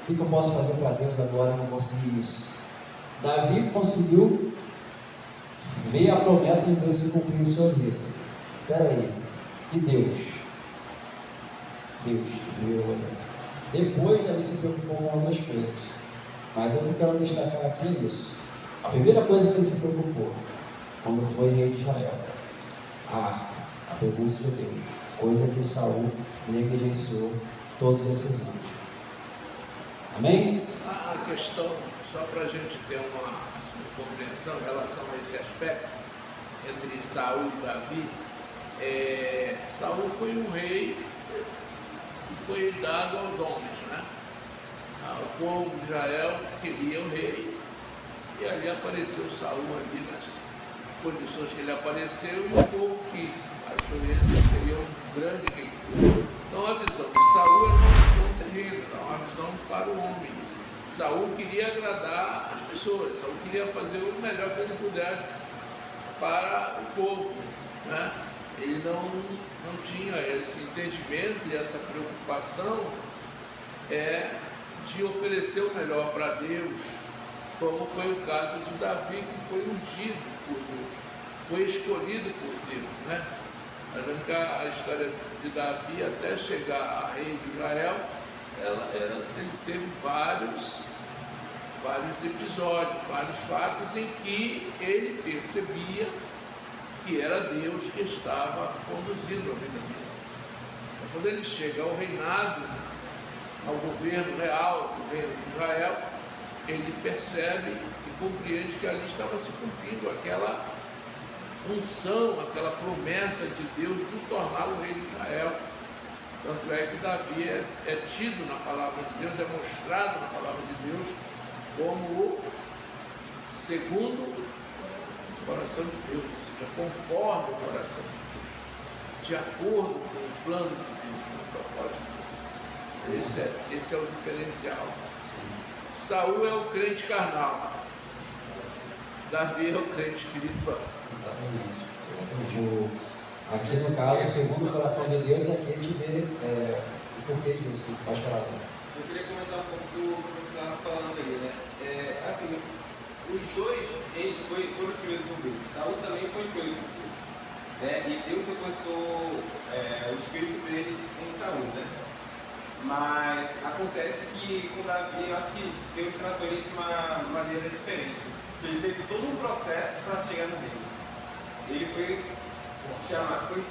O que eu posso fazer para Deus agora que eu consegui isso? Davi conseguiu ver a promessa de Deus se cumprir em sua vida. Espera aí. E Deus? Deus, em primeiro lugar. Depois Davi se preocupou com outras coisas. Mas eu não quero destacar aqui isso. A primeira coisa que ele se preocupou, quando foi rei de Israel, a arca, a presença de Deus, coisa que Saul negligenciou todos esses anos. Amém? A questão, só para a gente ter uma compreensão em relação a esse aspecto, entre Saul e Davi, Saul foi um rei que foi dado aos homens, né? O povo de Israel queria o rei, e ali apareceu Saul ali nas condições que ele apareceu, e o povo quis, achou ele que seria um grande rei. Então a visão de Saul é uma visão terrível, é uma visão para o homem. Saul queria agradar as pessoas, Saul queria fazer o melhor que ele pudesse para o povo, né? Ele não tinha esse entendimento e essa preocupação de oferecer o melhor para Deus, como foi o caso de Davi, que foi ungido por Deus, foi escolhido por Deus, né? Nós vemos que a história de Davi, até chegar a rei de Israel, ele teve vários episódios, vários fatos em que ele percebia que era Deus que estava conduzindo a vida dele. Então, quando ele chega ao reinado, ao governo real, do reino de Israel, ele percebe e compreende que ali estava se cumprindo aquela unção, aquela promessa de Deus de o tornar o rei de Israel. Tanto é que Davi é tido na palavra de Deus, é mostrado na palavra de Deus como o segundo coração de Deus, ou seja, conforme o coração de Deus, de acordo com o plano de Deus, com o propósito de Deus. Esse é o diferencial. Saul é o crente carnal, Davi é o crente espiritual. Exatamente. Aqui no caso, segundo o coração de Deus, aqui a gente vê o porquê disso. Pode falar. Eu queria comentar um pouco do que você estava falando aí, né? Assim, os dois reis foram escolhidos por Deus. Saul também foi escolhido por Deus, né? E Deus depositou o espírito dele em Saul, né? Mas acontece que com Davi, eu acho que Deus tratou ele de uma maneira diferente. Ele teve todo um processo para chegar no reino. Ele foi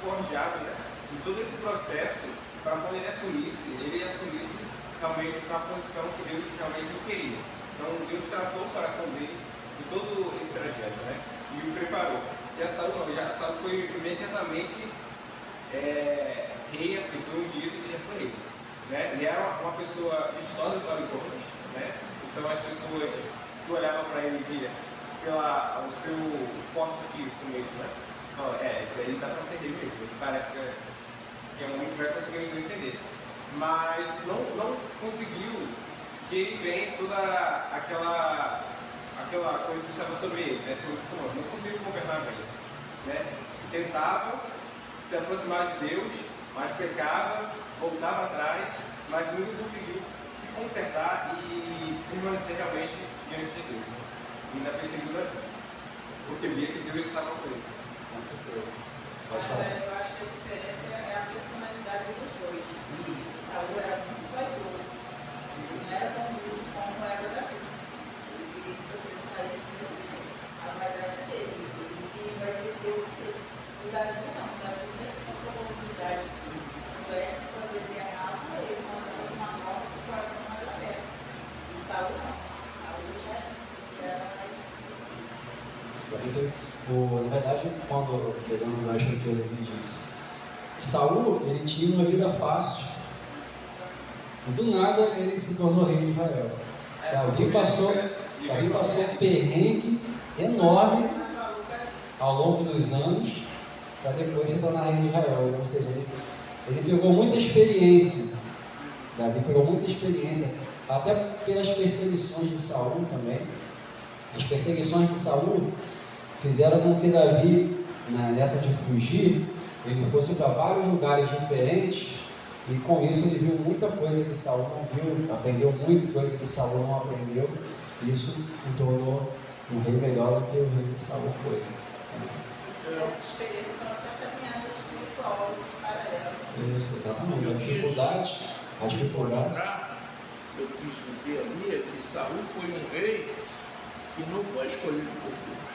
forjado, né? E todo esse processo, para quando ele assumisse realmente uma posição que Deus realmente queria. Então Deus tratou o coração dele de todo esse trajeto, né? E o preparou. Já Saul foi imediatamente rei, assim, foi ungido e já foi rei. Né? Ele era uma pessoa vistosa para os homens, né? Então as pessoas que olhavam para ele via pelo seu porte físico mesmo, né? Então, esse daí dá para ser rei mesmo, ele parece que é um homem que vai conseguir entender. Mas não conseguiu que ele venha toda aquela coisa que estava sobre ele, né? Sobre o comando. Não conseguiu governar bem, né? Tentava se aproximar de Deus, mas pecava, voltava atrás, mas nunca conseguiu se consertar e permanecer realmente diante de Deus. E ainda perseguiu Davi, porque via que Deus estava com ele. Com certeza. Pode falar. Eu acho que a diferença é a personalidade dos dois. Saul era muito vaidoso. Ele não era tão humilde como era Davi. Ele queria que sobressaísse a vaidade dele. Ele se envaideceu. O Davi não. O Davi sempre mostrou uma humildade. Tanto é que quando ele errava, ele mostrava de uma forma que o coração mais aberto. E Saul não. Saul já era mais impossível. Na verdade, quando pegando mais do que ele disse, Saul, ele tinha uma vida fácil. Do nada ele se tornou rei de Israel. Davi passou um perrengue enorme ao longo dos anos para depois se tornar rei de Israel. Ou seja, ele pegou muita experiência. Davi pegou muita experiência, até pelas perseguições de Saul também. As perseguições de Saul fizeram com que Davi, nessa de fugir, ele fosse para vários lugares diferentes, e com isso ele viu muita coisa que Saul não viu, aprendeu muita coisa que Saul não aprendeu, e isso o tornou um rei melhor do que o rei que Saul foi. Essa experiência para nossa caminhada espiritual, esse paralelo. Isso, exatamente. A dificuldade. Eu quis dizer ali é que Saul foi um rei que não foi escolhido por Deus.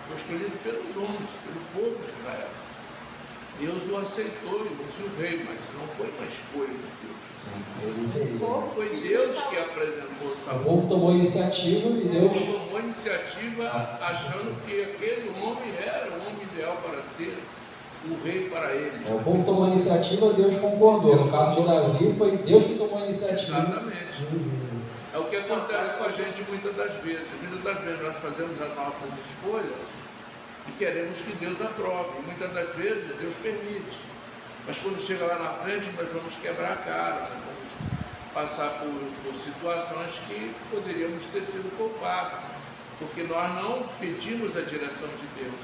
Foi escolhido pelos homens, pelo povo de Israel. Deus o aceitou e ungiu o rei, mas não foi uma escolha de Deus. Sim, ele não queria. Foi Deus que apresentou Saul. O povo tomou a iniciativa e O Deus povo tomou a iniciativa achando que aquele homem era o homem ideal para ser o rei para ele. O povo tomou a iniciativa, Deus concordou. No caso de Davi, foi Deus que tomou a iniciativa. Exatamente. É o que acontece com a gente muitas das vezes. Muitas das vezes nós fazemos as nossas escolhas e queremos que Deus aprove. E muitas das vezes Deus permite. Mas quando chega lá na frente, nós vamos quebrar a cara, nós vamos passar por situações que poderíamos ter sido culpados. Porque nós não pedimos a direção de Deus.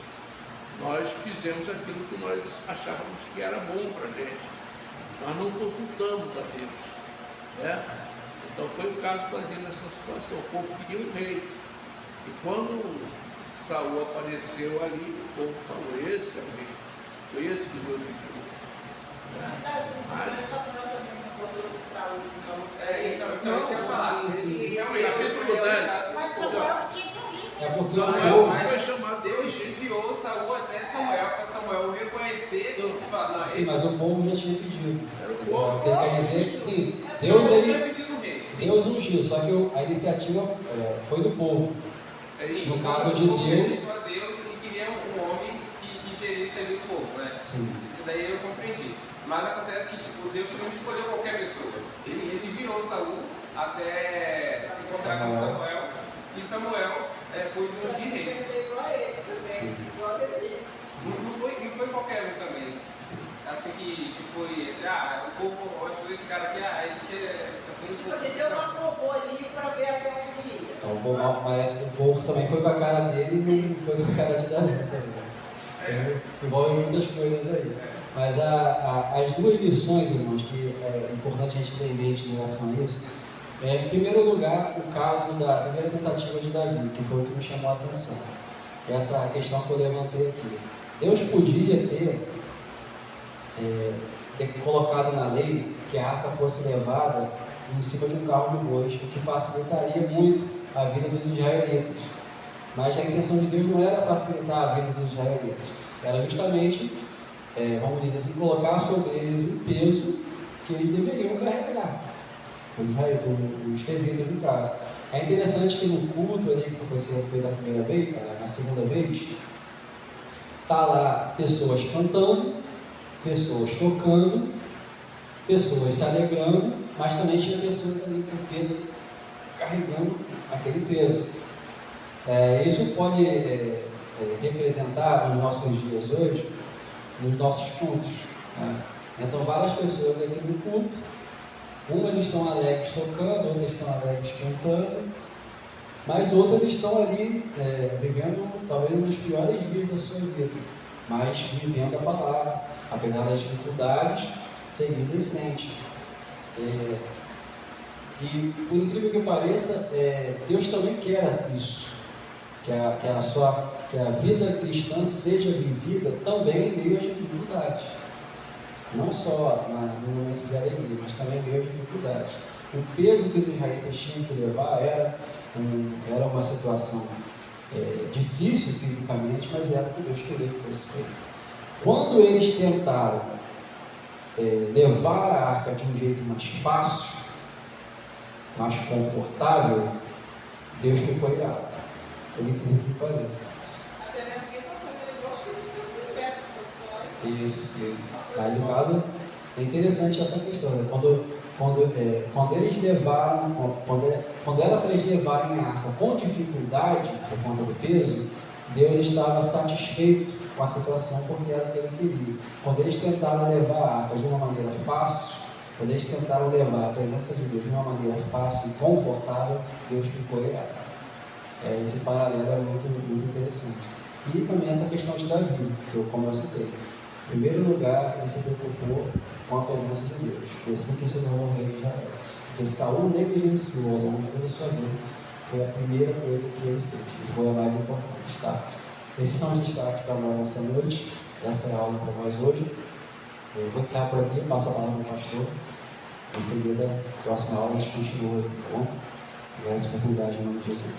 Nós fizemos aquilo que nós achávamos que era bom para a gente. Nós não consultamos a Deus. Né? Então foi o caso ali nessa situação. O povo queria um rei. E quando Saul apareceu ali, o povo falou, esse é o rei. Foi esse que Deus enviou. Então, eu ia falar. Sim. Capítulo 10. Mas Samuel tinha que É porque o Samuel, povo. Mas foi chamado Deus enviou Saul até Samuel, para Samuel reconhecer e falar, não, Sim, mas o povo já tinha pedido. Era o povo. O que ele quer dizer é que sim, Deus Deus, tinha ele, pedido o rei. Sim. Deus ungiu, só que a iniciativa foi do povo. Ele No caso de o povo Deus- pediu a Deus e queria um homem que gerisse ali o povo, né? Sim. Isso daí eu compreendi. Mas acontece que tipo, Deus não escolheu qualquer pessoa. Ele enviou Saul até se encontrar com Samuel e Samuel foi um de rei. Não foi qualquer um também. Assim que foi, o povo achou esse cara aqui, esse aqui é assim. Tipo assim, Deus aprovou ali para ver até onde ia. Então, o povo também foi com a cara dele e não foi com a cara de Davi. Envolve muitas coisas aí. Mas as duas lições, irmãos, que é importante a gente ter em mente em relação a isso, em primeiro lugar, o caso da primeira tentativa de Davi, que foi o que me chamou a atenção. Essa questão que eu levantei aqui. Deus podia ter colocado na lei que a arca fosse levada em cima de um carro de bois, o que facilitaria muito a vida dos israelitas. Mas a intenção de Deus não era facilitar a vida dos israelitas, era justamente, vamos dizer assim, colocar sobre eles o peso que eles deveriam carregar. Os israelitas, os levitas no caso. É interessante que no culto ali que foi feito a primeira vez, na segunda vez, está lá pessoas cantando, pessoas tocando, pessoas se alegrando, mas também tinha pessoas ali com peso, carregando aquele peso. Isso pode representar nos nossos dias hoje, nos nossos cultos. Né? Então, várias pessoas aqui no culto, umas estão alegres tocando, outras estão alegres cantando, mas outras estão ali vivendo talvez um dos piores dias da sua vida. mas vivendo a palavra, apesar das dificuldades, seguindo em frente. E por incrível que pareça, Deus também quer isso, que a vida cristã seja vivida também em meio às dificuldades. Não só no momento de alegria, mas também em meio às dificuldades. O peso que os israelitas tinham que levar era uma situação difícil fisicamente, mas era o que Deus queria que fosse feito. Quando eles tentaram levar a arca de um jeito mais fácil, mais confortável, Deus ficou irado. Por incrível que pareça. Até mesmo que eu gosto que eles Isso. Aí, no caso, é interessante essa questão, né? Quando eles levaram, quando era para eles levarem a arca com dificuldade, por conta do peso, Deus estava satisfeito com a situação, porque era o que ele queria. Quando eles tentaram levar a arca de uma maneira fácil, quando eles tentaram levar a presença de Deus de uma maneira fácil e confortável, Deus ficou irado. Esse paralelo é muito, muito interessante. E também essa questão de Davi, como eu citei. Em primeiro lugar, ele se preocupou com a presença de Deus. Foi assim que se tornou o rei de Israel. Porque Saul negligenciou ao longo de toda a sua vida. Foi a primeira coisa que ele fez. E foi a mais importante. Tá? Esses são os destaques para nós nessa noite. Essa é a aula para nós hoje. Eu vou encerrar por aqui, passo a palavra para o pastor. Em seguida, próxima aula a gente continua, tá bom? Essa oportunidade em nome de Jesus.